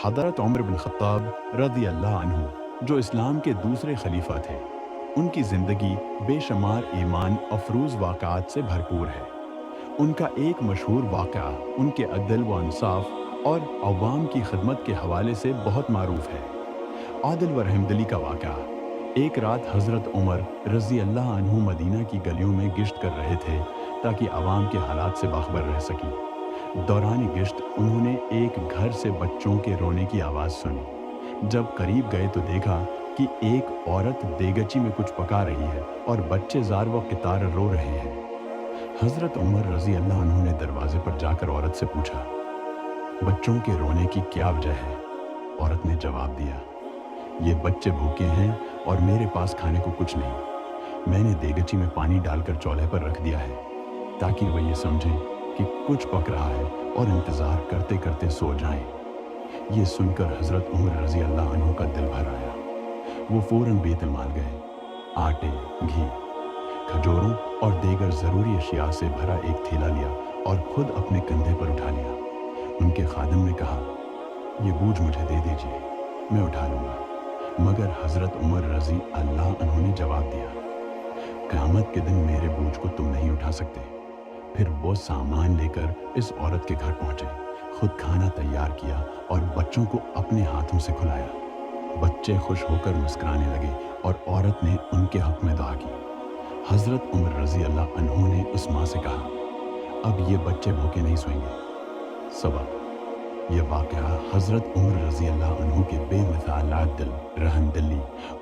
حضرت عمر بن خत्ताब रज़ी अल्लाह अन्हु जो इस्लाम के दूसरे खलीफा थे, उनकी ज़िंदगी बेशुमार ईमान अफरोज़ वाक़यात से भरपूर है। उनका एक मशहूर वाक़या उनके अदल व इंसाफ और अवाम की खिदमत के हवाले से बहुत मारूफ है। आदिल व रहमदिली का वाक़या। एक रात हज़रत उमर रज़ी अल्लाह अन्हु मदीना की गलियों में गिश्त कर रहे थे ताकि अवाम के हालात से बाखबर रह सकें। दौरान गिश्त उन्होंने एक घर से बच्चों के रोने की आवाज़ सुनी। जब करीब गए तो देखा कि एक औरत देगची में कुछ पका रही है और बच्चे ज़ार व कितार रो रहे हैं। हज़रत उमर रज़ी अल्लाह अन्हु ने दरवाजे पर जाकर औरत से पूछा, बच्चों के रोने की क्या वजह है? औरत ने जवाब दिया, ये बच्चे भूखे हैं और मेरे पास खाने को कुछ नहीं। मैंने देगची में पानी डालकर चूल्हे पर रख दिया है ताकि वह ये समझें कि कुछ पक रहा है और इंतज़ार करते करते सो जाएं। ये सुनकर हज़रत उमर रज़ी अल्लाह अन्हु का दिल भर आया। वो फ़ौरन बैतुल माल गए। आटे, घी, खजूरों और दीगर ज़रूरी अशिया से भरा एक थैला लिया और खुद अपने कंधे पर उठा लिया। उनके खादिम ने कहा, ये बूझ मुझे दे दीजिए, मैं उठा लूँगा। मगर हज़रत उमर रज़ी अल्लाह अन्हु ने जवाब दिया, क़यामत के दिन मेरे बूझ को तुम नहीं उठा सकते। फिर वो सामान लेकर इस औरत के घर पहुँचे, खुद खाना तैयार किया और बच्चों को अपने हाथों से खिलाया। बच्चे खुश होकर मुस्कुराने लगे और औरत ने उनके हक़ में दुआ की। हज़रत उमर रज़ी अल्लाह अन्हु ने उस माँ से कहा, अब ये बच्चे भूखे नहीं सोएंगे। सबक: ये वाक़या हज़रत उमर रज़ी अल्लाह अन्हु के बेमिसाल दिल, रहमदिली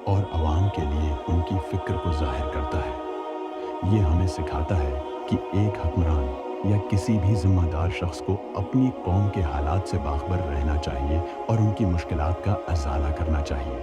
और अवाम के लिए उनकी फ़िक्र को ज़ाहिर करता है। ये हमें सिखाता है कि एक हुक्मरान या किसी भी ज़िम्मेदार शख्स को अपनी कौम के हालात से बाखबर रहना चाहिए और उनकी मुश्किलात का अज़ाला करना चाहिए।